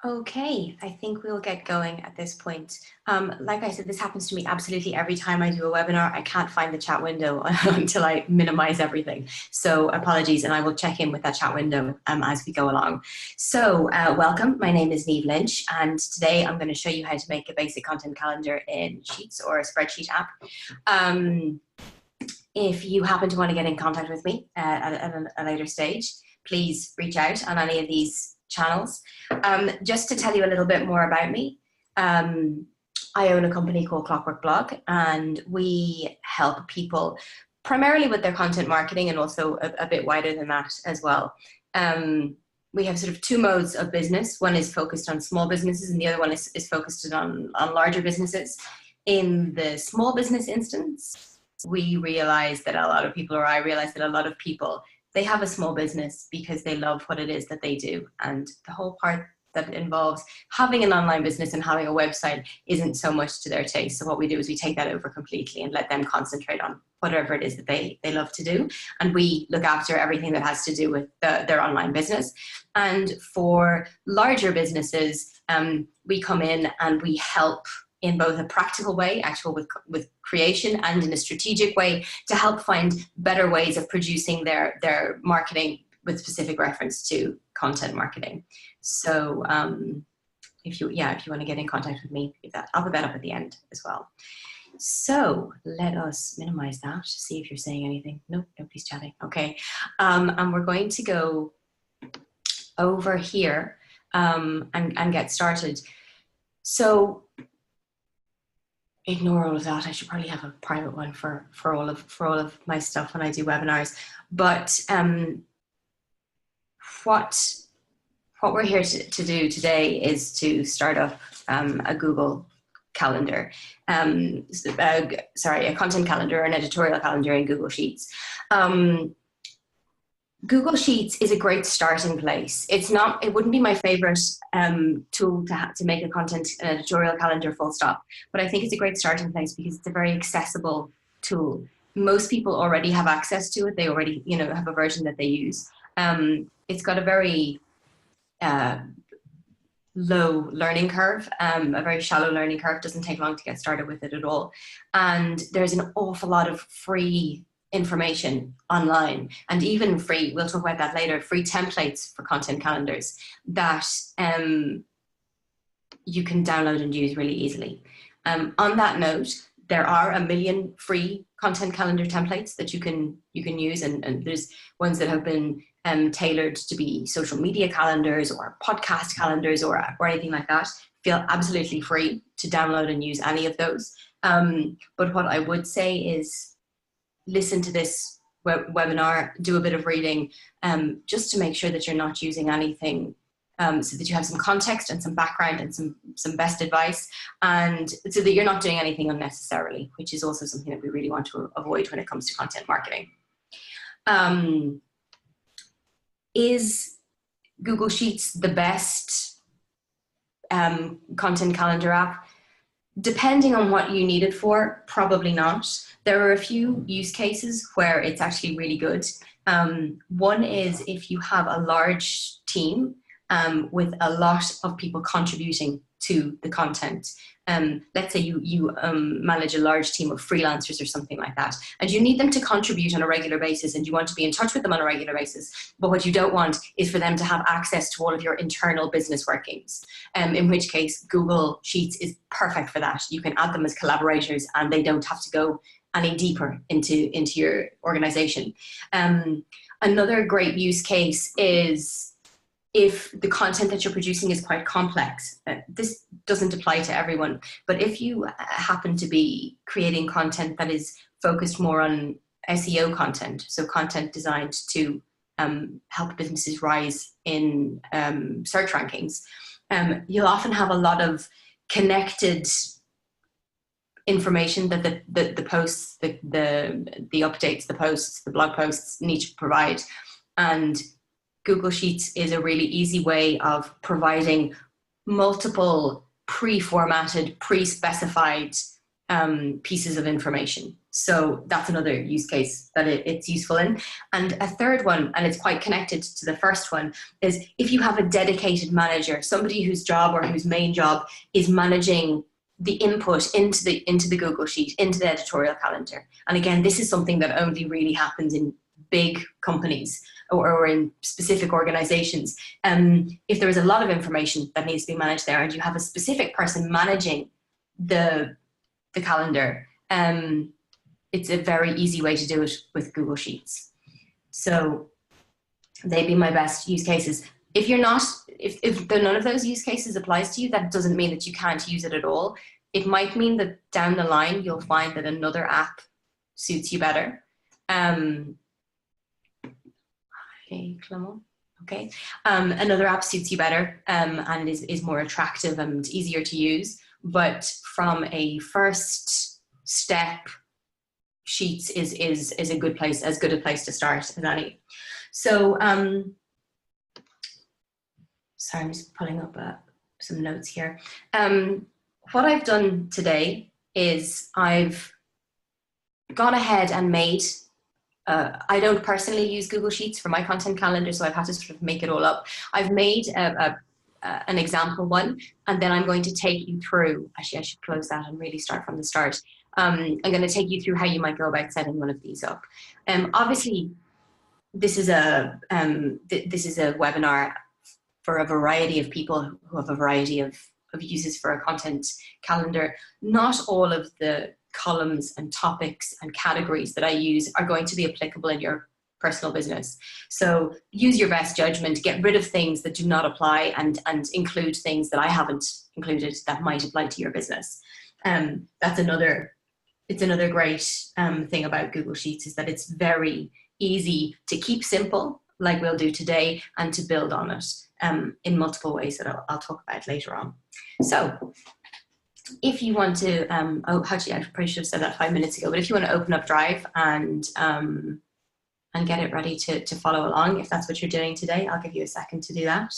Okay, I think we'll get going at this point. Like I said, this happens to me absolutely every time I do a webinar. I can't find the chat window until I minimize everything. So apologies, and I will check in with that chat window as we go along. So welcome, my name is Niamh Lynch, and today I'm going to show you how to make a basic content calendar in Sheets or a spreadsheet app. If you happen to want to get in contact with me at a later stage, please reach out on any of these channels. Just to tell you a little bit more about me, I own a company called ClockworkBlog, and we help people primarily with their content marketing and also a bit wider than that as well. We have sort of two modes of business. One is focused on small businesses and the other one is focused on larger businesses. In the small business instance, we realize that a lot of people, or I realize that a lot of people, they have a small business because they love what it is that they do. And the whole part that involves having an online business and having a website isn't so much to their taste. So what we do is we take that over completely and let them concentrate on whatever it is that they love to do. And we look after everything that has to do with their online business. And for larger businesses, we come in and we help in both a practical way, with creation, and in a strategic way to help find better ways of producing their marketing with specific reference to content marketing. So if you want to get in contact with me, I'll put that up at the end as well. So let us minimize that to see if you're saying anything. No, nobody's chatting. Okay, and we're going to go over here and get started. So ignore all of that. I should probably have a private one for all of my stuff when I do webinars. But what we're here to do today is to start up a Google calendar, a content calendar, an editorial calendar in Google Sheets. Google Sheets is a great starting place. It wouldn't be my favorite tool to make an editorial calendar full stop, but I think it's a great starting place because it's a very accessible tool. Most people already have access to it. They already, have a version that they use. It's got a very low learning curve, a very shallow learning curve. Doesn't take long to get started with it at all. And there's an awful lot of free information online, and even free, we'll talk about that later, free templates for content calendars that you can download and use really easily. On that note, there are 1 million free content calendar templates that you can use, and there's ones that have been tailored to be social media calendars or podcast calendars or anything like that. Feel absolutely free to download and use any of those. But what I would say is listen to this webinar, do a bit of reading, just to make sure that you're not using anything, so that you have some context and some background and some best advice, and so that you're not doing anything unnecessarily, which is also something that we really want to avoid when it comes to content marketing. Is Google Sheets the best content calendar app? Depending on what you need it for, probably not. There are a few use cases where it's actually really good. One is if you have a large team with a lot of people contributing to the content. Let's say you manage a large team of freelancers or something like that, and you need them to contribute on a regular basis, and you want to be in touch with them on a regular basis. But what you don't want is for them to have access to all of your internal business workings, in which case Google Sheets is perfect for that. You can add them as collaborators and they don't have to go any deeper into your organization. Another great use case is if the content that you're producing is quite complex. This doesn't apply to everyone, but if you happen to be creating content that is focused more on SEO content, so content designed to help businesses rise in search rankings, you'll often have a lot of connected information that the posts, the updates, the posts, the blog posts need to provide. And Google Sheets is a really easy way of providing multiple pre-formatted, pre-specified pieces of information. So that's another use case that it's useful in. And a third one, and it's quite connected to the first one, is if you have a dedicated manager, somebody whose job or whose main job is managing the input into the Google Sheet, into the editorial calendar. And again, this is something that only really happens in big companies or in specific organizations. If there is a lot of information that needs to be managed there and you have a specific person managing the calendar, it's a very easy way to do it with Google Sheets. So they'd be my best use cases. If you're not, if none of those use cases applies to you, that doesn't mean that you can't use it at all. It might mean that down the line, you'll find that another app suits you better. Okay, another app suits you better and is more attractive and easier to use. But from a first step, Sheets is a good place, as good a place to start as any. So, sorry, I'm just pulling up some notes here. What I've done today is I've gone ahead and made, I don't personally use Google Sheets for my content calendar, so I've had to sort of make it all up. I've made an example one, and then I'm going to take you through, actually I should close that and really start from the start. I'm going to take you through how you might go about setting one of these up. Obviously, this is a webinar for a variety of people who have a variety of uses for a content calendar. Not all of the columns and topics and categories that I use are going to be applicable in your personal business. So use your best judgment, get rid of things that do not apply and include things that I haven't included that might apply to your business. That's another great thing about Google Sheets, is that it's very easy to keep simple, like we'll do today, and to build on it in multiple ways that I'll talk about later on. So if you want to, oh, actually, I probably should have said that 5 minutes ago, but if you want to open up Drive and get it ready to follow along, if that's what you're doing today, I'll give you a second to do that.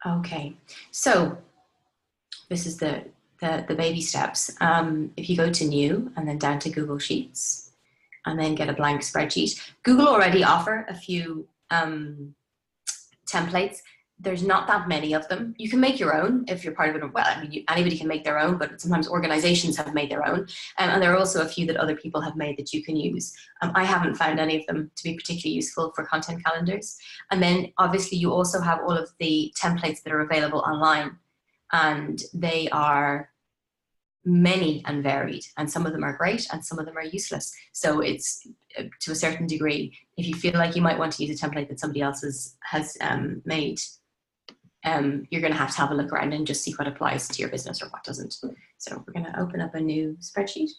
Okay, so this is the baby steps. If you go to New and then down to Google Sheets and then get a blank spreadsheet. Google already offer a few templates. There's not that many of them. You can make your own if you're part of it. Well, I mean, anybody can make their own, but sometimes organizations have made their own. And there are also a few that other people have made that you can use. I haven't found any of them to be particularly useful for content calendars. And then obviously you also have all of the templates that are available online, and they are many and varied, and some of them are great and some of them are useless. So it's to a certain degree, if you feel like you might want to use a template that somebody else has made, you're going to have a look around and just see what applies to your business or what doesn't. So we're going to open up a new spreadsheet.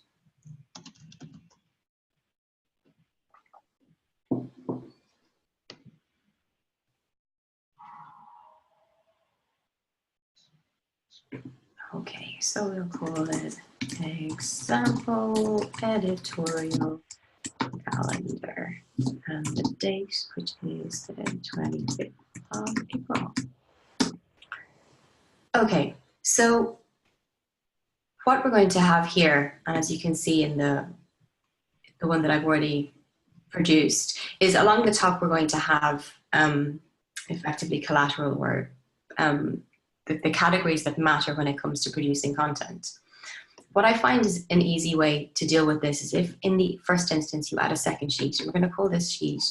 Okay, so we'll call it example editorial calendar, and the date, which is the 25th of April. Okay, so what we're going to have here, and as you can see in the one that I've already produced, is along the top we're going to have effectively collateral, or the categories that matter when it comes to producing content. What I find is an easy way to deal with this is if in the first instance you add a second sheet. We're going to call this sheet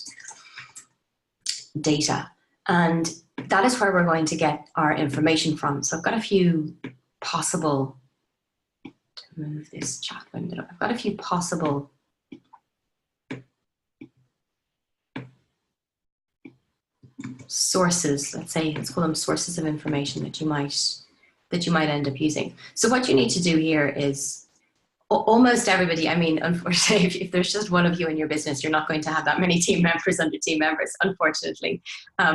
data, and that is where we're going to get our information from. So I've got a few possible, to move this chat window, I've got a few possible sources, let's call them sources of information that you might end up using. So what you need to do here is, almost everybody, I mean, unfortunately, if there's just one of you in your business, you're not going to have that many team members under team members, unfortunately.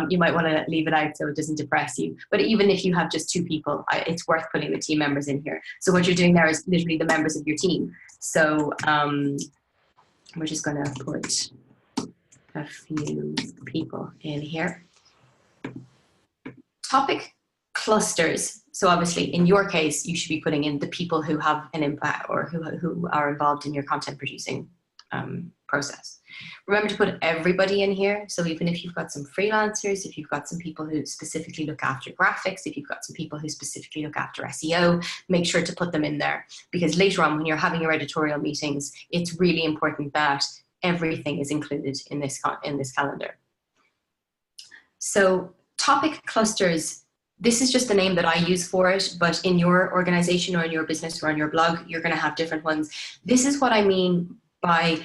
You might want to leave it out so it doesn't depress you. But even if you have just 2 people, it's worth putting the team members in here. So what you're doing there is literally the members of your team. So we're just going to put a few people in here. Topic clusters. So obviously in your case, you should be putting in the people who have an impact or who are involved in your content producing process. Remember to put everybody in here. So even if you've got some freelancers, if you've got some people who specifically look after graphics, if you've got some people who specifically look after SEO, make sure to put them in there, because later on when you're having your editorial meetings, it's really important that everything is included in this calendar. So topic clusters, this is just the name that I use for it, but in your organization or in your business or on your blog, you're going to have different ones. This is what I mean by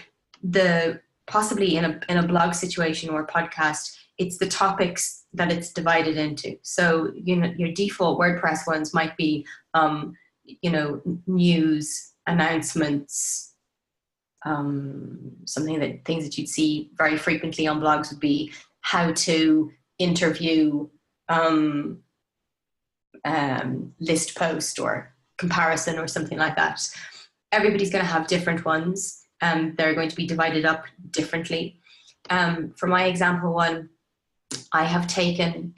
possibly in a blog situation or a podcast, it's the topics that it's divided into. So, you know, your default WordPress ones might be, you know, news, announcements, things that you'd see very frequently on blogs would be how to interview, list post or comparison or something like that. Everybody's going to have different ones. They're going to be divided up differently. For my example one, I have taken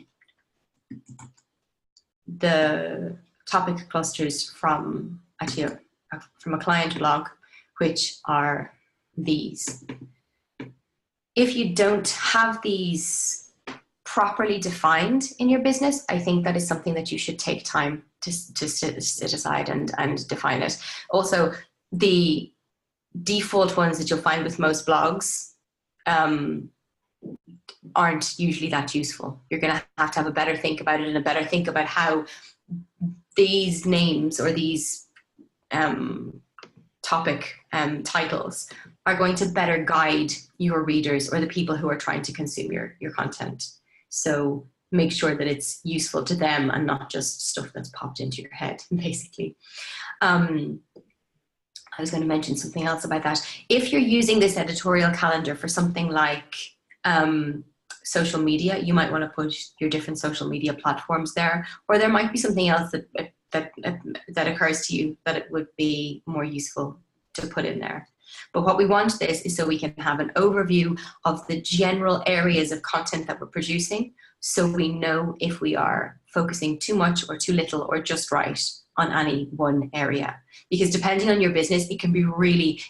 the topic clusters from a client blog, which are these. If you don't have these properly defined in your business, I think that is something that you should take time to sit aside and define it. Also, the default ones that you'll find with most blogs aren't usually that useful. You're going to have a better think about it and a better think about how these names or these topic titles are going to better guide your readers or the people who are trying to consume your content. So make sure that it's useful to them and not just stuff that's popped into your head, basically. I was going to mention something else about that. If you're using this editorial calendar for something like social media, you might want to put your different social media platforms there, or there might be something else that occurs to you that it would be more useful to put in there. But what we want this is so we can have an overview of the general areas of content that we're producing, so we know if we are focusing too much or too little or just right on any one area. Because depending on your business, it can be really,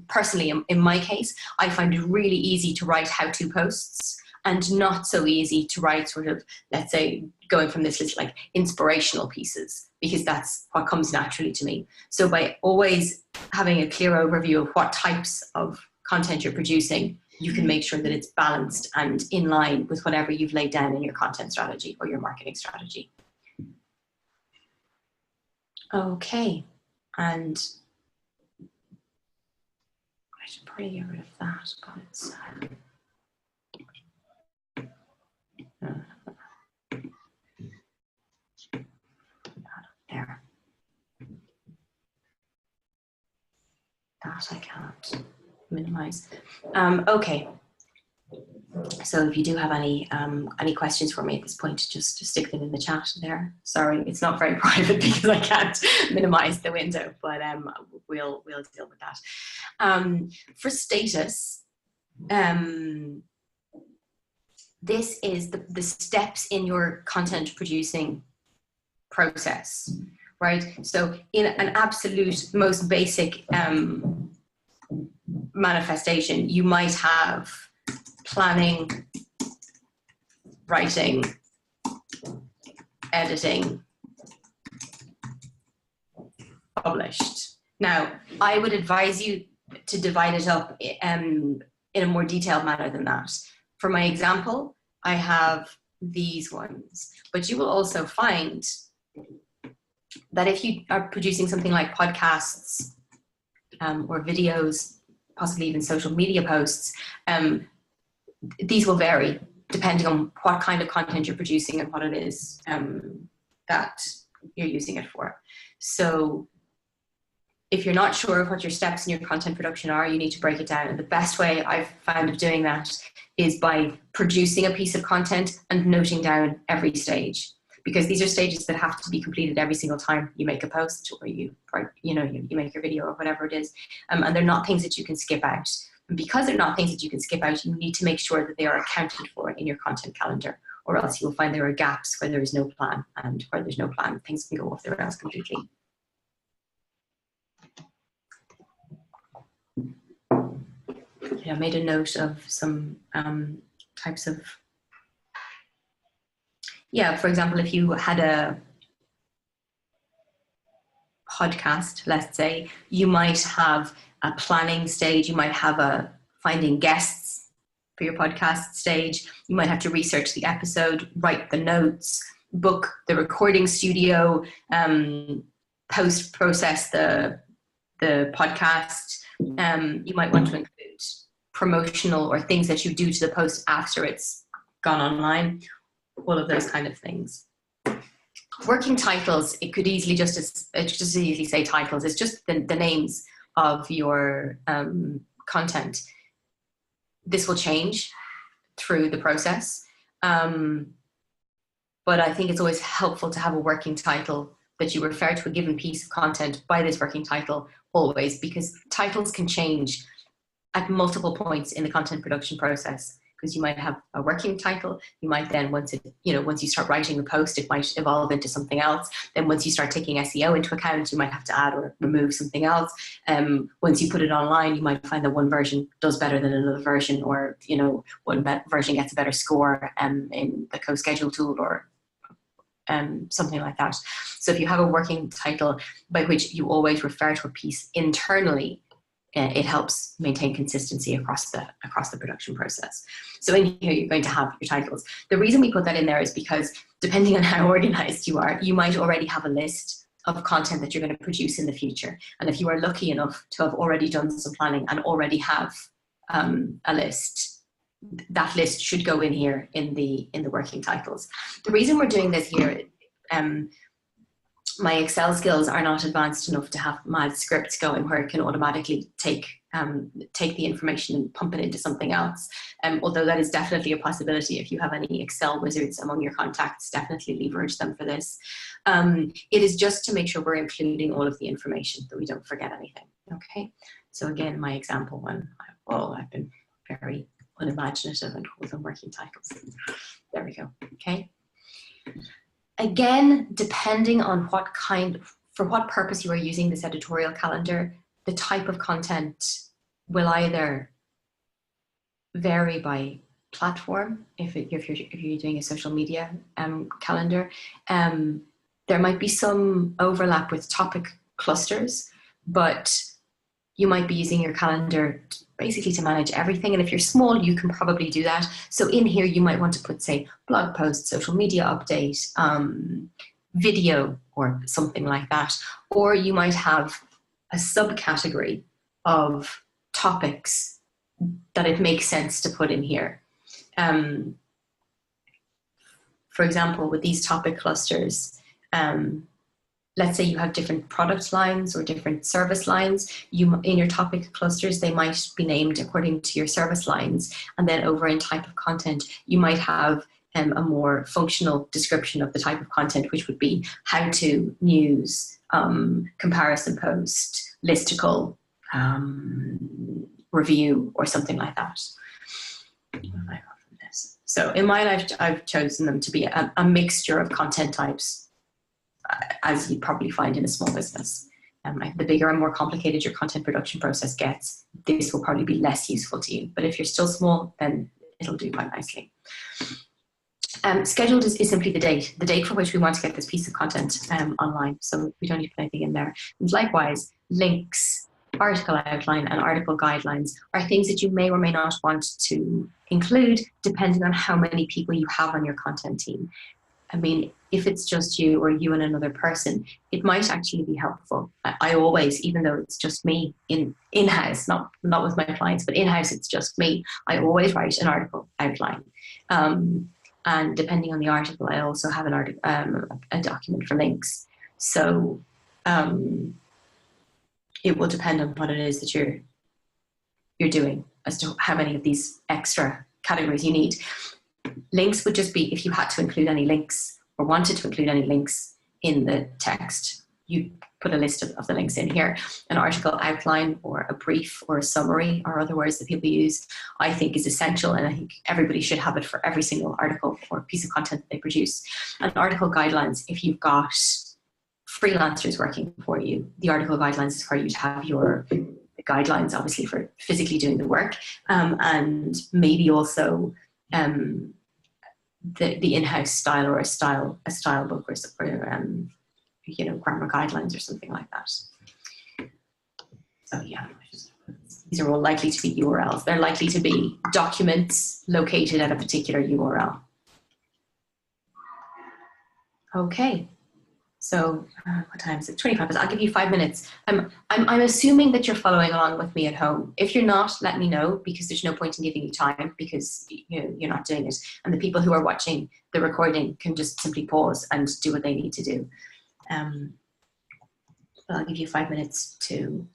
personally, in my case, I find it really easy to write how-to posts and not so easy to write sort of, let's say, going from this list, like inspirational pieces, because that's what comes naturally to me. So by always having a clear overview of what types of content you're producing, you can make sure that it's balanced and in line with whatever you've laid down in your content strategy or your marketing strategy. Okay, and I should probably get rid of that, but it's there. That I can't minimize. Okay. So if you do have any questions for me at this point, just stick them in the chat there. Sorry, it's not very private because I can't minimize the window, but we'll deal with that. For status, this is the steps in your content producing process, right? So in an absolute most basic manifestation, you might have planning, writing, editing, published. Now, I would advise you to divide it up in a more detailed manner than that. For my example, I have these ones, but you will also find that if you are producing something like podcasts or videos, possibly even social media posts, these will vary depending on what kind of content you're producing and what it is that you're using it for. So if you're not sure of what your steps in your content production are, you need to break it down. And the best way I've found of doing that is by producing a piece of content and noting down every stage, because these are stages that have to be completed every single time you make a post or you make your video or whatever it is. And they're not things that you can skip out. And because they're not things that you can skip out, you need to make sure that they are accounted for in your content calendar, or else you'll find there are gaps where there is no plan, and where there's no plan, things can go off the rails completely. I made a note of some types of, for example, if you had a podcast, let's say, you might have a planning stage, you might have a finding guests for your podcast stage, you might have to research the episode, write the notes, book the recording studio, post-process the podcast. You might want to include promotional or things that you do to the post after it's gone online, all of those kind of things. Working titles, it could easily just as easily say titles. It's just the names of your content. This will change through the process, but I think it's always helpful to have a working title that you refer to a given piece of content by this working title always, because titles can change at multiple points in the content production process. Because you might have a working title, you might then, once you start writing the post, it might evolve into something else. Then once you start taking SEO into account, you might have to add or remove something else. Once you put it online, you might find that one version does better than another version, or one version gets a better score in the co-schedule tool, or something like that. So if you have a working title by which you always refer to a piece internally, it helps maintain consistency across the production process. So in here, you're going to have your titles. The reason we put that in there is because depending on how organized you are, you might already have a list of content that you're going to produce in the future. And if you are lucky enough to have already done some planning and already have a list, that list should go in here in the working titles. The reason we're doing this here, my Excel skills are not advanced enough to have mad scripts going where it can automatically take the information and pump it into something else. Although that is definitely a possibility. If you have any Excel wizards among your contacts, definitely leverage them for this. It is just to make sure we're including all of the information, that we don't forget anything. Okay. So again, my example one, I've been very unimaginative and called them working titles. There we go. Okay. Again, depending on for what purpose you are using this editorial calendar, the type of content will either vary by platform. If you're doing a social media calendar, there might be some overlap with topic clusters, but you might be using your calendar basically to manage everything. And if you're small, you can probably do that. So in here, you might want to put, say, blog post, social media update, video, or something like that. Or you might have a subcategory of topics that it makes sense to put in here. For example, with these topic clusters, let's say you have different product lines or different service lines. In your topic clusters, they might be named according to your service lines. And then over in type of content, you might have a more functional description of the type of content, which would be how-to, news, comparison post, listicle, review, or something like that. So in mine, I've chosen them to be a mixture of content types, as you probably find in a small business. The bigger and more complicated your content production process gets, this will probably be less useful to you. But if you're still small, then it'll do quite nicely. Scheduled is simply the date for which we want to get this piece of content online. So we don't need to put anything in there. And likewise, links, article outline, and article guidelines are things that you may or may not want to include depending on how many people you have on your content team. I mean, if it's just you or you and another person, it might actually be helpful. I always, even though it's just me in-house, not with my clients, but in-house it's just me, I always write an article outline. And depending on the article, I also have a document for links. So it will depend on what it is that you're doing as to how many of these extra categories you need. Links would just be if you had to include any links or wanted to include any links in the text. You put a list of the links in here. An article outline or a brief or a summary are other words that people use, I think is essential, and I think everybody should have it for every single article or piece of content that they produce. And article guidelines, if you've got freelancers working for you, the article guidelines is for you to have your guidelines, obviously, for physically doing the work, and maybe also the in-house style, or a style book, or you know, grammar guidelines or something like that. So yeah, these are all likely to be URLs. They're likely to be documents located at a particular URL. Okay. So what time is it? 25 minutes. I'll give you 5 minutes. I'm assuming that you're following along with me at home. If you're not, let me know, because there's no point in giving you time, because you're not doing it. And the people who are watching the recording can just simply pause and do what they need to do. I'll give you 5 minutes to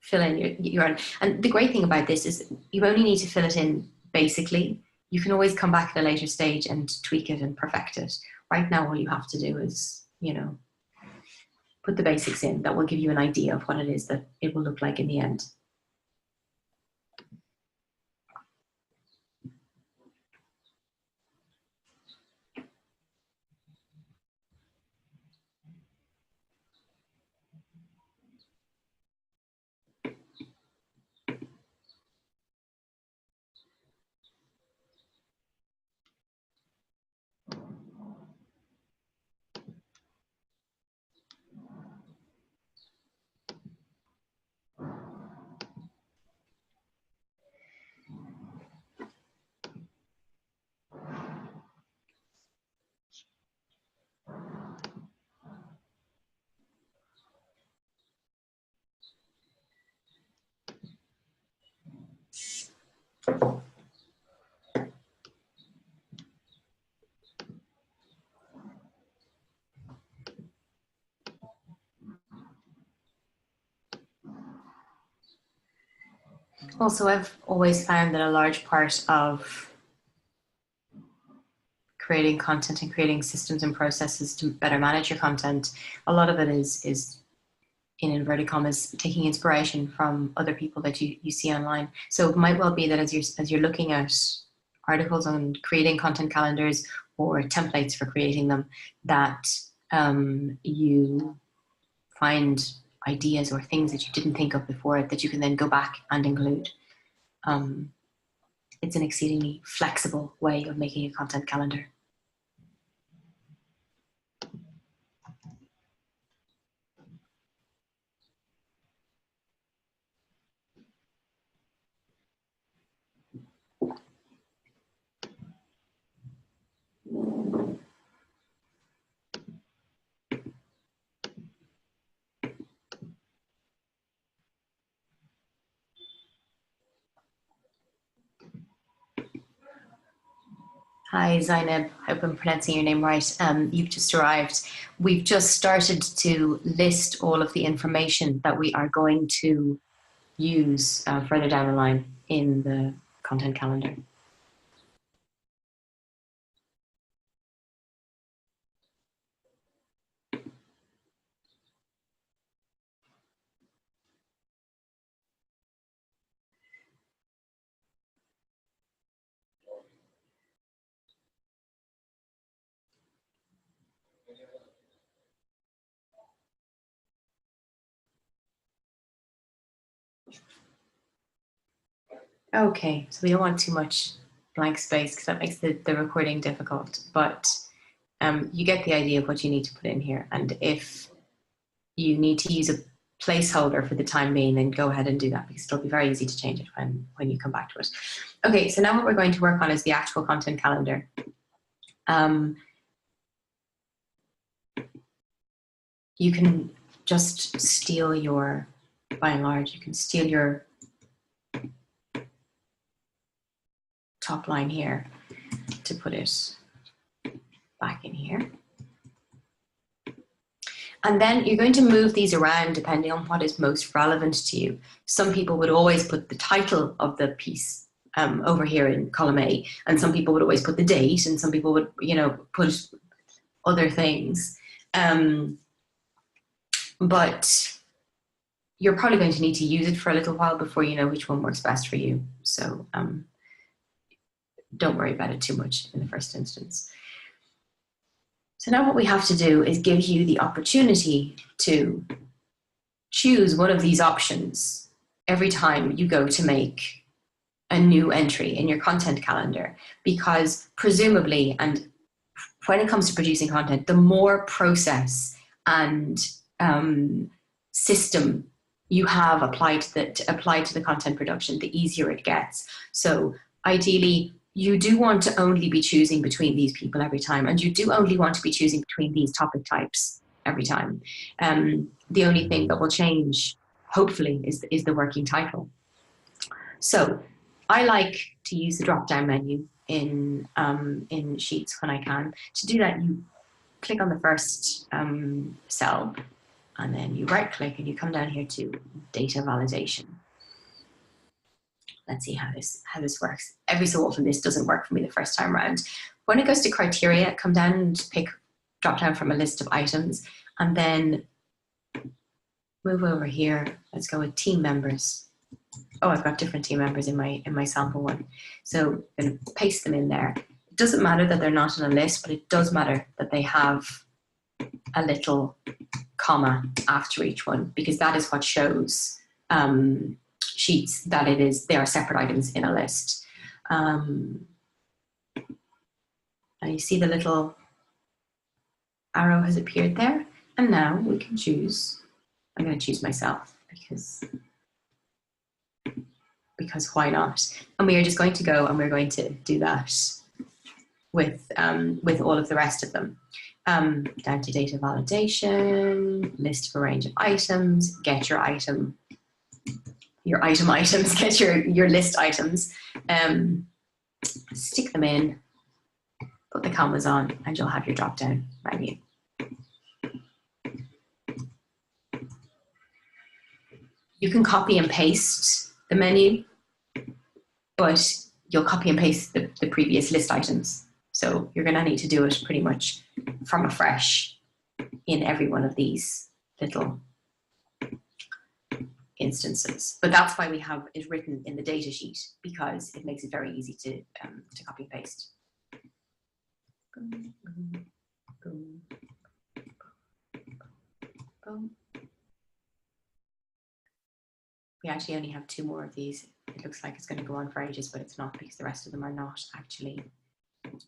fill in your own. And the great thing about this is you only need to fill it in basically. You can always come back at a later stage and tweak it and perfect it. Right now, all you have to do is, you know, put the basics in. That will give you an idea of what it is that it will look like in the end. Also, I've always found that a large part of creating content and creating systems and processes to better manage your content, a lot of it is in inverted commas, taking inspiration from other people that you see online. So it might well be that as you're looking at articles on creating content calendars or templates for creating them, that you find ideas or things that you didn't think of before that you can then go back and include. It's an exceedingly flexible way of making a content calendar. Hi, Zainab. I hope I'm pronouncing your name right. You've just arrived. We've just started to list all of the information that we are going to use further down the line in the content calendar. Okay, so we don't want too much blank space because that makes the recording difficult, but you get the idea of what you need to put in here. And if you need to use a placeholder for the time being, then go ahead and do that, because it'll be very easy to change it when you come back to it. Okay, so now what we're going to work on is the actual content calendar. You can just steal your, by and large, you can steal your top line here to put it back in here. And then you're going to move these around depending on what is most relevant to you. Some people would always put the title of the piece over here in column A, and some people would always put the date, and some people would, you know, put other things. but you're probably going to need to use it for a little while before you know which one works best for you. So don't worry about it too much in the first instance. So now what we have to do is give you the opportunity to choose one of these options every time you go to make a new entry in your content calendar, because presumably, and when it comes to producing content, the more process and system you have applied to the content production, the easier it gets. So ideally, you do want to only be choosing between these people every time, and you do only want to be choosing between these topic types every time. The only thing that will change, hopefully, is the working title. So I like to use the drop-down menu in Sheets when I can. To do that, you click on the first cell, and then you right-click and you come down here to data validation. Let's see how this works. Every so often, this doesn't work for me the first time around. When it goes to criteria, come down and drop down from a list of items, and then move over here. Let's go with team members. Oh, I've got different team members in my sample one. So I'm going to paste them in there. It doesn't matter that they're not in a list, but it does matter that they have a little comma after each one, because that is what shows Sheets that they are separate items in a list. And you see the little arrow has appeared there. And now we can choose. I'm going to choose myself because why not? And we are just going to go and we're going to do that with all of the rest of them. Down to data validation, list of a range of items, get your items, get your list items, stick them in, put the commas on, and you'll have your drop down menu. You can copy and paste the menu, but you'll copy and paste the previous list items. So you're going to need to do it pretty much from afresh in every one of these little instances. But that's why we have it written in the data sheet, because it makes it very easy to copy and paste. Boom, boom, boom, boom. We actually only have 2 more of these. It looks like it's going to go on for ages, but it's not, because the rest of them are not actually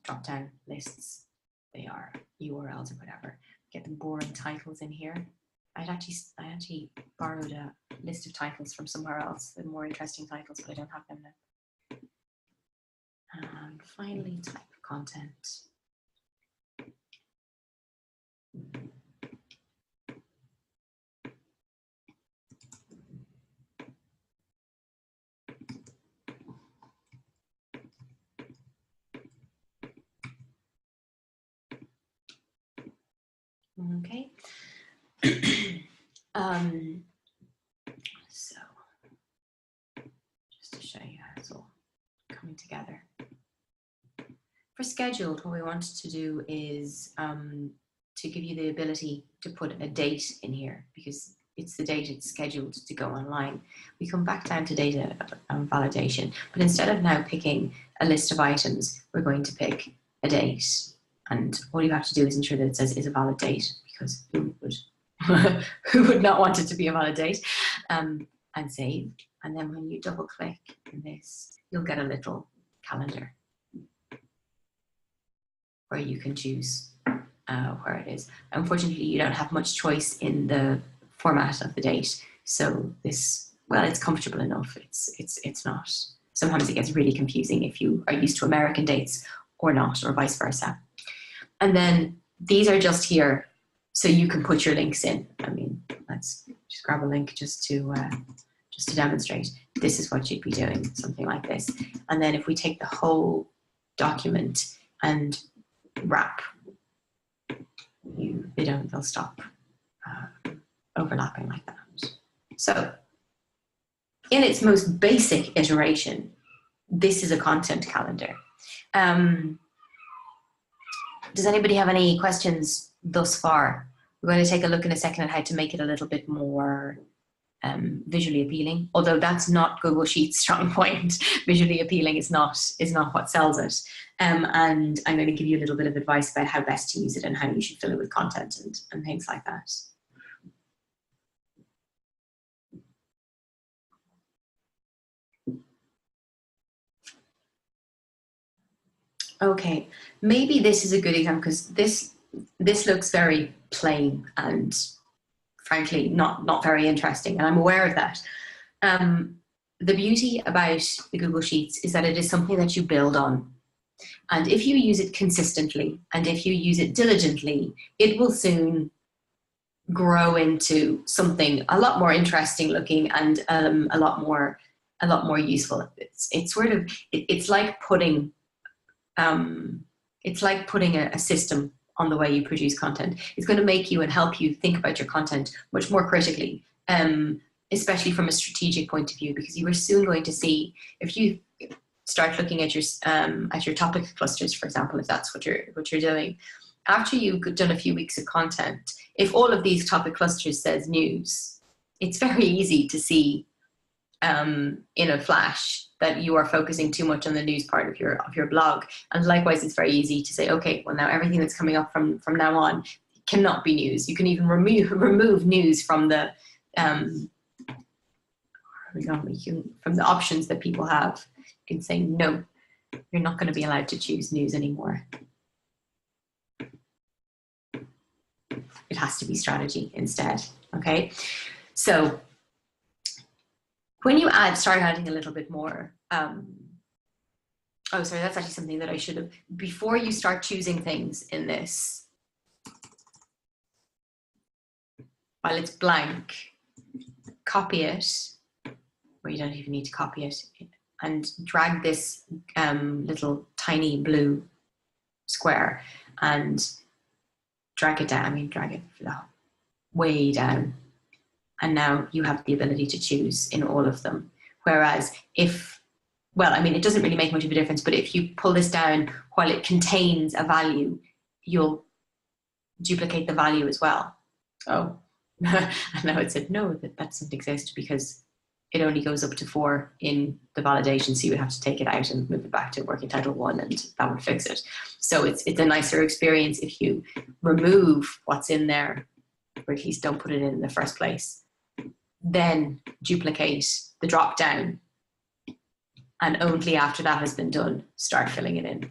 drop-down lists. They are URLs or whatever. Get the boring titles in here. I actually borrowed a list of titles from somewhere else, the more interesting titles, but I don't have them now. And finally, type of content. Okay. So just to show you how it's all coming together. For scheduled, what we wanted to do is to give you the ability to put a date in here, because it's the date it's scheduled to go online. We come back down to data validation, but instead of now picking a list of items, we're going to pick a date. And all you have to do is ensure that it says is a valid date, because who would not want it to be a valid date, and save. And then when you double click in this, you'll get a little calendar where you can choose where it is. Unfortunately, you don't have much choice in the format of the date. So this, well, it's comfortable enough. It's not. Sometimes it gets really confusing if you are used to American dates or not, or vice versa. And then these are just here so you can put your links in. I mean, let's just grab a link just to demonstrate. This is what you'd be doing, something like this. And then if we take the whole document and wrap, they'll stop overlapping like that. So in its most basic iteration, this is a content calendar. Does anybody have any questions thus far We're going to take a look in a second at how to make it a little bit more visually appealing, although that's not Google Sheets' strong point. Visually appealing is not what sells it. And I'm going to give you a little bit of advice about how best to use it and how you should fill it with content and things like that. Okay, maybe this is a good example because this looks very plain and frankly not very interesting, and I'm aware of that. The beauty about the Google Sheets is that it is something that you build on. And if you use it consistently and if you use it diligently, it will soon grow into something a lot more interesting looking and a lot more useful. It's like putting a system on the way you produce content. It's going to make you and help you think about your content much more critically, especially from a strategic point of view, because you are soon going to see, if you start looking at your topic clusters, for example, if that's what you're doing, after you've done a few weeks of content, if all of these topic clusters says news, it's very easy to see in a flash that you are focusing too much on the news part of your blog. And likewise, it's very easy to say, okay, well now everything that's coming up from now on cannot be news. You can even remove news from the from the options that people have. You can say, no, you're not going to be allowed to choose news anymore. It has to be strategy instead. Okay, so when you start adding a little bit more, oh, sorry, that's actually something that I should have, before you start choosing things in this, while it's blank, copy it, or you don't even need to copy it, and drag this little tiny blue square and drag it down, drag it way down. And now you have the ability to choose in all of them. Whereas it doesn't really make much of a difference, but if you pull this down while it contains a value, you'll duplicate the value as well. Oh, and now it said, no, that doesn't exist because it only goes up to 4 in the validation. So you would have to take it out and move it back to working title 1 and that would fix it. So it's a nicer experience if you remove what's in there, or at least don't put it in the first place. Then duplicate the drop down, and only after that has been done, start filling it in.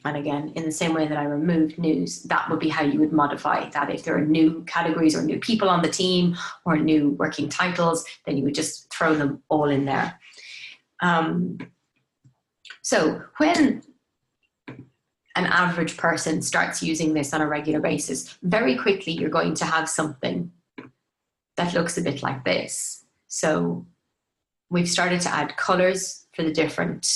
And again, in the same way that I removed news, that would be how you would modify that. If there are new categories or new people on the team or new working titles, then you would just throw them all in there. So when an average person starts using this on a regular basis, very quickly you're going to have something that looks a bit like this. So we've started to add colors for the different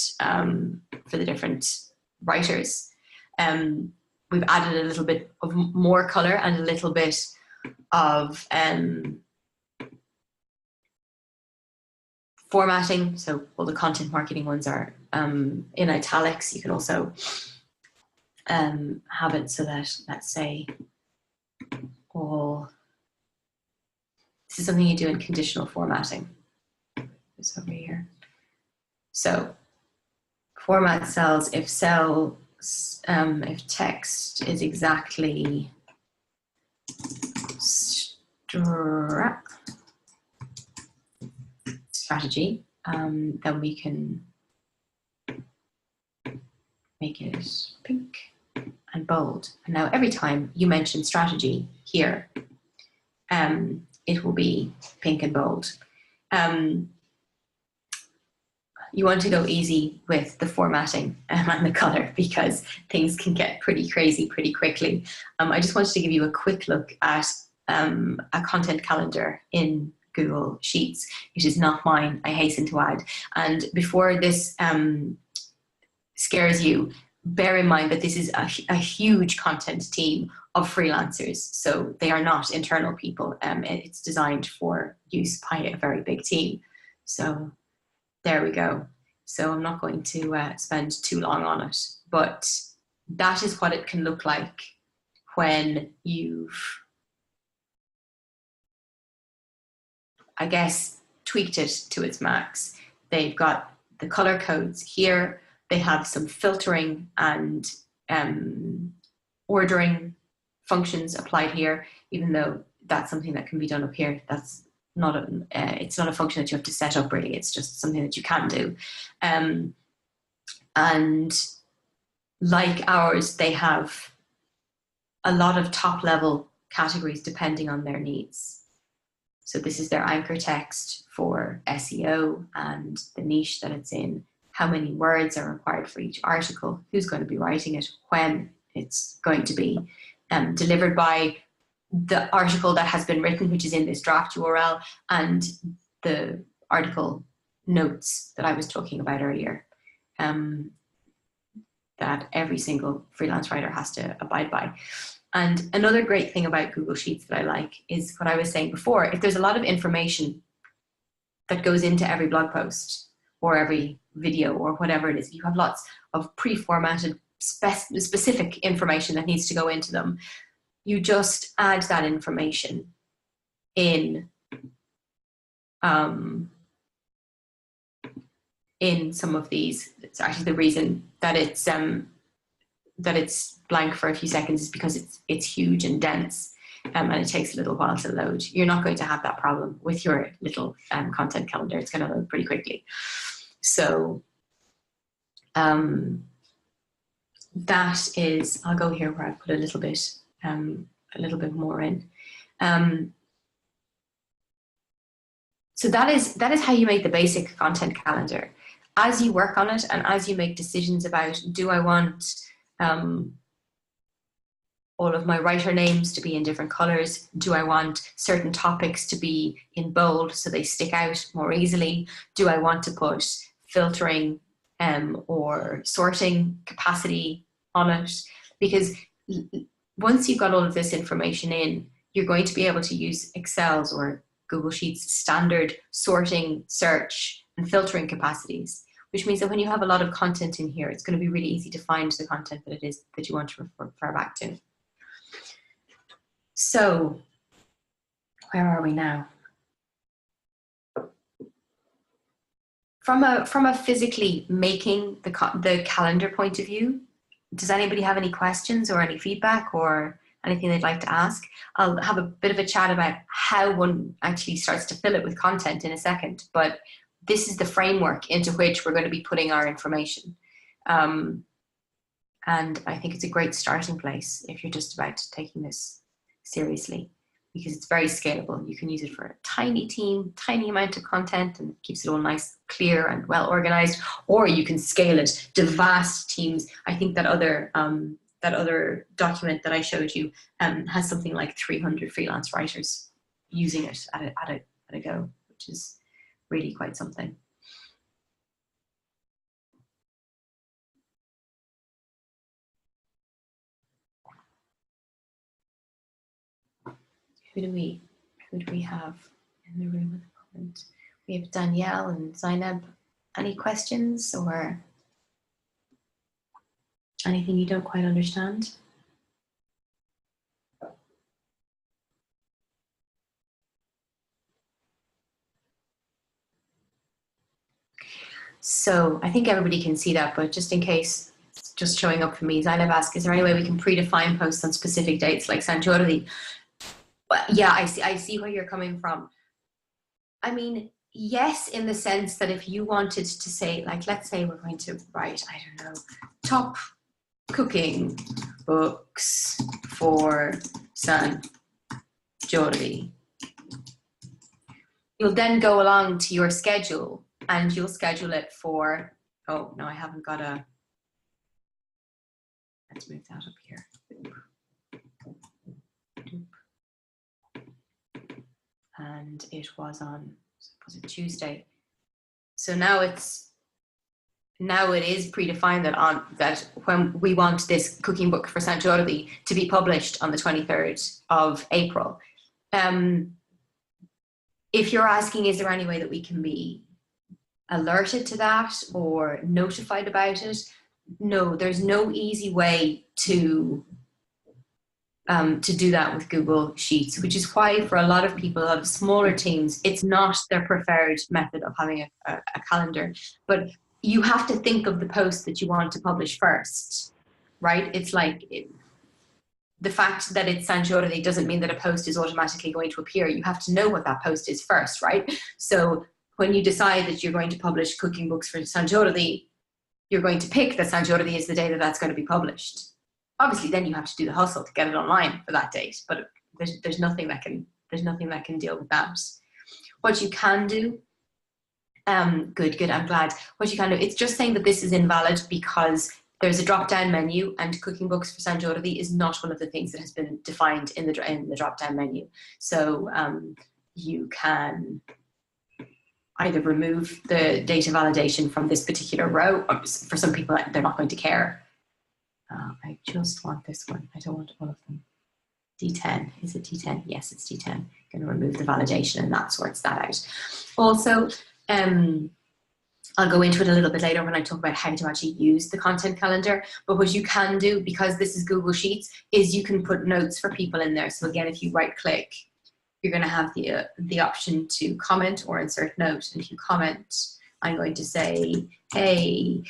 writers. We've added a little bit of more color and a little bit of formatting. So all the content marketing ones are in italics. You can also have it so that, let's say, this is something you do in conditional formatting. It's over here. So format cells if text is exactly strategy, then we can make it pink and bold. And now every time you mention strategy here, it will be pink and bold. You want to go easy with the formatting and the color because things can get pretty crazy pretty quickly. I just wanted to give you a quick look at a content calendar in Google Sheets. It is not mine, I hasten to add. And before this scares you, bear in mind that this is a huge content team of freelancers. So they are not internal people. It's designed for use by a very big team. So there we go. So I'm not going to spend too long on it, but that is what it can look like when you've, I guess, tweaked it to its max. They've got the color codes here. They have some filtering and ordering functions applied here, even though that's something that can be done up here. That's not a, it's not a function that you have to set up really. It's just something that you can do. And like ours, they have a lot of top level categories depending on their needs. So this is their anchor text for SEO and the niche that it's in, how many words are required for each article, who's going to be writing it, when it's going to be delivered by, the article that has been written, which is in this draft URL, and the article notes that I was talking about earlier, that every single freelance writer has to abide by. And another great thing about Google Sheets that I like is what I was saying before. If there's a lot of information that goes into every blog post or every video or whatever it is, you have lots of pre-formatted specific information that needs to go into them. You just add that information in some of these. It's actually the reason that it's blank for a few seconds is because it's huge and dense, and it takes a little while to load. You're not going to have that problem with your little content calendar. It's going to load pretty quickly. So that is, I'll go here where I put a little bit more in. So that is how you make the basic content calendar. As you work on it and as you make decisions about, do I want all of my writer names to be in different colors? Do I want certain topics to be in bold so they stick out more easily? Do I want to put filtering or sorting capacity on it? Because once you've got all of this information in, you're going to be able to use Excel's or Google Sheets standard sorting, search, and filtering capacities, which means that when you have a lot of content in here, it's going to be really easy to find the content that it is that you want to refer back to. So where are we now? From a physically making the calendar point of view, does anybody have any questions or any feedback or anything they'd like to ask? I'll have a bit of a chat about how one actually starts to fill it with content in a second, but this is the framework into which we're going to be putting our information. And I think it's a great starting place if you're just about taking this seriously, because it's very scalable. You can use it for a tiny team, tiny amount of content, and it keeps it all nice, clear, and well organized. Or you can scale it to vast teams. I think that other document that I showed you has something like 300 freelance writers using it at a go, which is really quite something. Who do we have in the room at the moment? We have Danielle and Zainab. Any questions or anything you don't quite understand? So I think everybody can see that, but just in case it's just showing up for me, Zainab asked, is there any way we can predefine posts on specific dates like sanity? But yeah, I see where you're coming from. I mean, yes, in the sense that if you wanted to say, like, let's say we're going to write, I don't know, top cooking books for San Jordi. You'll then go along to your schedule and you'll schedule it for, oh, no, I haven't got a, let's move that up here. And it was on, was it Tuesday? So now it is predefined that when we want this cooking book for San Jordi to be published on the 23rd of April. If you're asking, is there any way that we can be alerted to that or notified about it? No, there's no easy way to to do that with Google Sheets, which is why for a lot of people, a lot of smaller teams, it's not their preferred method of having a calendar. But you have to think of the post that you want to publish first, right? It's like the fact that it's San Jordi doesn't mean that a post is automatically going to appear. You have to know what that post is first, right? So when you decide that you're going to publish cooking books for San Jordi, you're going to pick that San Jordi is the day that that's going to be published. Obviously, then you have to do the hustle to get it online for that date, but there's nothing that can deal with that. What you can do, good, I'm glad. What you can do, it's just saying that this is invalid because there's a drop-down menu, and cooking books for San Jordi is not one of the things that has been defined in the drop-down menu. So you can either remove the data validation from this particular row, or for some people, they're not going to care. I just want this one. I don't want all of them. D10, is it D10? Yes, it's D10. I'm going to remove the validation, and that sorts that out. Also, I'll go into it a little bit later when I talk about how to actually use the content calendar. But what you can do, because this is Google Sheets, is you can put notes for people in there. So again, if you right click, you're going to have the option to comment or insert note. And if you comment, I'm going to say, hey,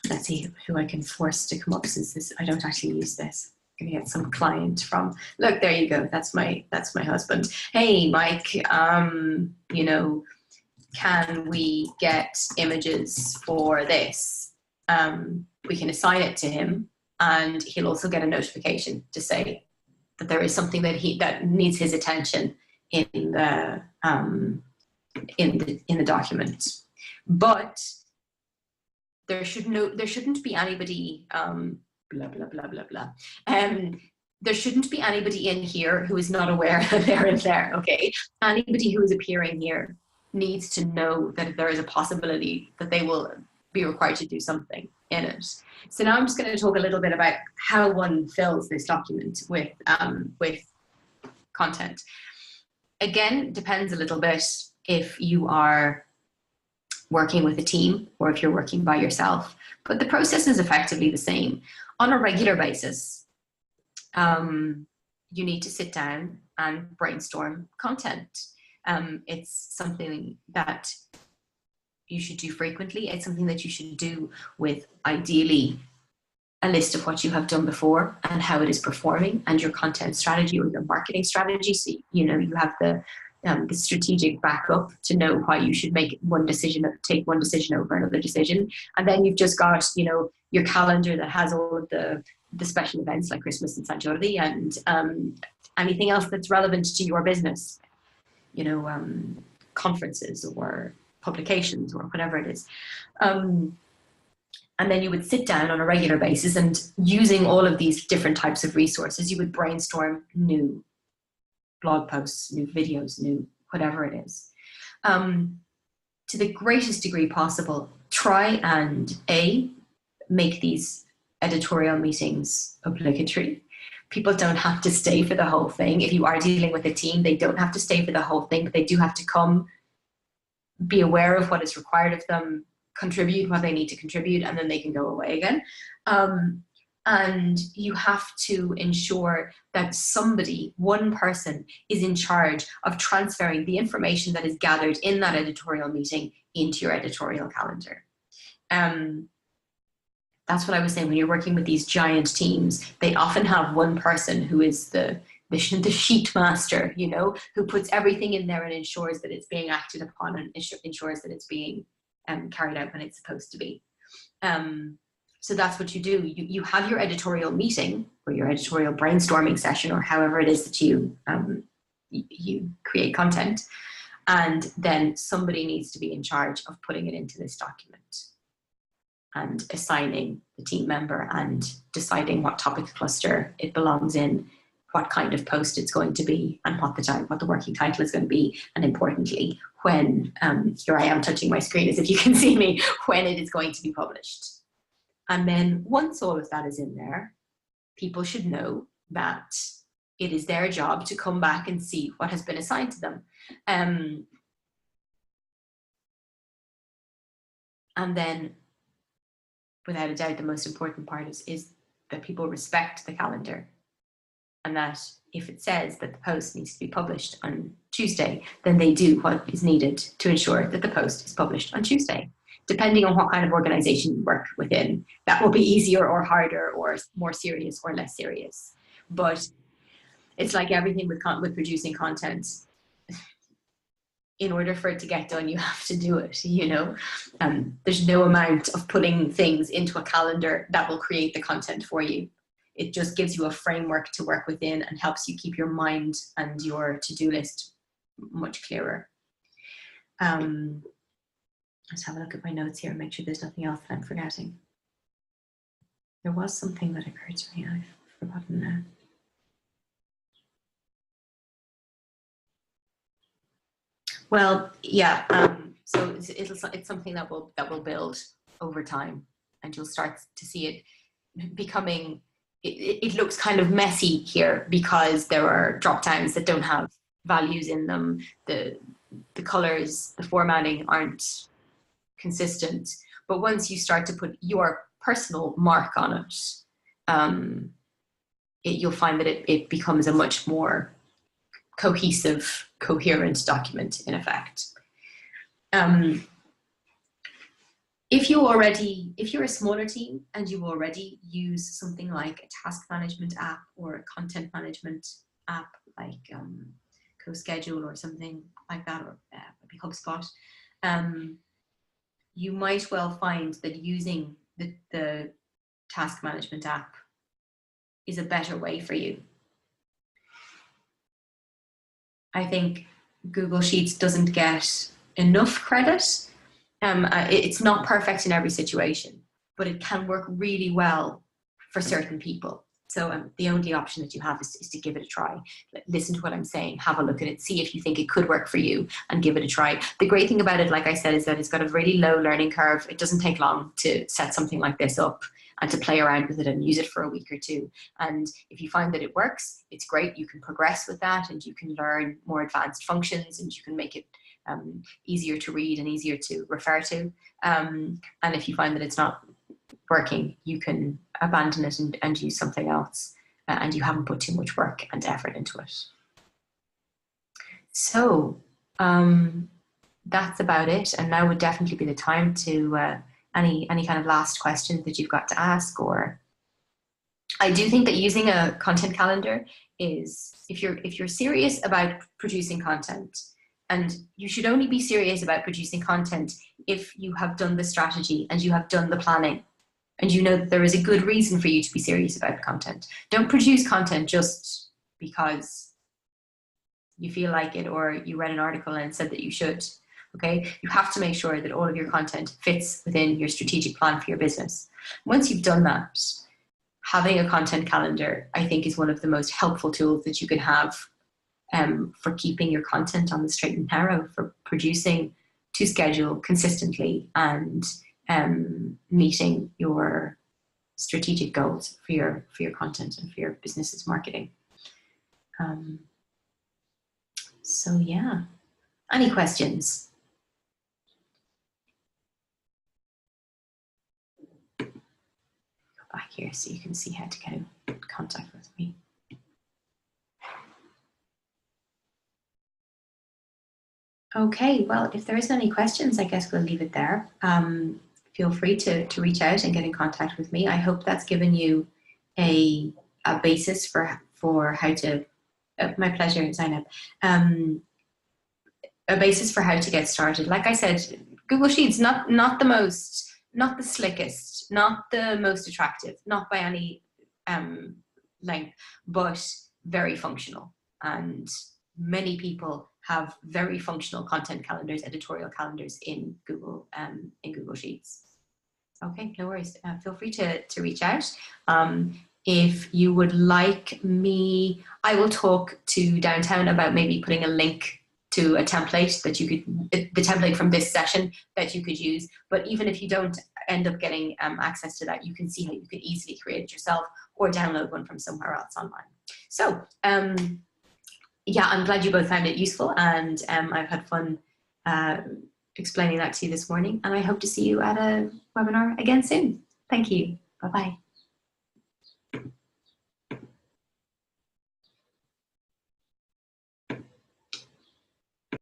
let's see who I can force to come up, since this, I don't actually use this. I'm going to get some client from, look, there you go. That's my husband. Hey, Mike, you know, can we get images for this? We can assign it to him, and he'll also get a notification to say that there is something that needs his attention in the document. But there shouldn't be anybody blah blah blah blah blah. There shouldn't be anybody in here who is not aware that they're in there. Okay, anybody who is appearing here needs to know that there is a possibility that they will be required to do something in it. So now I'm just going to talk a little bit about how one fills this document with content. Again, depends a little bit if you are working with a team or if you're working by yourself, but the process is effectively the same. On a regular basis, you need to sit down and brainstorm content. It's something that you should do frequently. It's something that you should do with, ideally, a list of what you have done before and how it is performing, and your content strategy or your marketing strategy. So you have the strategic backup to know why you should make one decision, take one decision over another decision. And then you've just got, your calendar that has all of the special events like Christmas and San Jordi, and anything else that's relevant to your business, conferences or publications or whatever it is. And then you would sit down on a regular basis, and using all of these different types of resources, you would brainstorm new blog posts, new videos, new whatever it is. To the greatest degree possible, try and make these editorial meetings obligatory. People don't have to stay for the whole thing. If you are dealing with a team, they don't have to stay for the whole thing, but they do have to come, be aware of what is required of them, contribute what they need to contribute, and then they can go away again. And you have to ensure that one person is in charge of transferring the information that is gathered in that editorial meeting into your editorial calendar. That's what I was saying. When you're working with these giant teams, they often have one person who is the sheet master, who puts everything in there and ensures that it's being acted upon and ensures that it's being carried out when it's supposed to be. So that's what you do. You have your editorial meeting or your editorial brainstorming session, or however it is that you create content, and then somebody needs to be in charge of putting it into this document and assigning the team member and deciding what topic cluster it belongs in, what kind of post it's going to be, and what the working title is going to be, and importantly, when, here I am touching my screen as if you can see me, when it is going to be published. And then once all of that is in there, people should know that it is their job to come back and see what has been assigned to them. And then, without a doubt, the most important part is that people respect the calendar, and that if it says that the post needs to be published on Tuesday, then they do what is needed to ensure that the post is published on Tuesday. Depending on what kind of organization you work within, that will be easier or harder or more serious or less serious. But it's like everything with producing content. In order for it to get done, you have to do it, you know. There's no amount of putting things into a calendar that will create the content for you. It just gives you a framework to work within and helps you keep your mind and your to-do list much clearer. Let's have a look at my notes here and make sure there's nothing else that I'm forgetting. There was something that occurred to me, I've forgotten now. Well, yeah. So it's something that will build over time, and you'll start to see it becoming. It looks kind of messy here because there are drop downs that don't have values in them. The colors, the formatting aren't consistent. But once you start to put your personal mark on it, you'll find that it becomes a much more cohesive, coherent document in effect. If you're a smaller team and you already use something like a task management app or a content management app like CoSchedule or something like that, or maybe HubSpot, you might well find that using the task management app is a better way for you. I think Google Sheets doesn't get enough credit. It's not perfect in every situation, but it can work really well for certain people. So the only option that you have is to give it a try. Listen to what I'm saying, have a look at it, see if you think it could work for you, and give it a try. The great thing about it, like I said, is that it's got a really low learning curve. It doesn't take long to set something like this up and to play around with it and use it for a week or two. And if you find that it works, it's great. You can progress with that and you can learn more advanced functions and you can make it easier to read and easier to refer to. And if you find that it's not working, you can abandon it and use something else, and you haven't put too much work and effort into it. So that's about it. And now would definitely be the time to any kind of last questions that you've got to ask. Or I do think that using a content calendar is, if you're serious about producing content, and you should only be serious about producing content if you have done the strategy and you have done the planning and you know that there is a good reason for you to be serious about the content. Don't produce content just because you feel like it or you read an article and said that you should. Okay, you have to make sure that all of your content fits within your strategic plan for your business. Once you've done that, having a content calendar, I think, is one of the most helpful tools that you can have for keeping your content on the straight and narrow, for producing to schedule consistently and meeting your strategic goals for your content and for your business's marketing. So yeah, any questions? Go back here so you can see how to get in contact with me. Okay, well, if there isn't any questions, I guess we'll leave it there. Feel free to reach out and get in contact with me. I hope that's given you a basis for how to, my pleasure, Zainab, a basis for how to get started. Like I said, Google Sheets, not the slickest, not the most attractive, not by any length, but very functional. And many people have very functional content calendars, editorial calendars in Google Sheets. Okay, no worries. Feel free to reach out. If you would like me, I will talk to Downtown about maybe putting a link to a template that you could, the template from this session that you could use. But even if you don't end up getting access to that, you can see how you could easily create it yourself or download one from somewhere else online. So, yeah, I'm glad you both found it useful, and I've had fun explaining that to you this morning, and I hope to see you at a webinar again soon. Thank you. Bye-bye.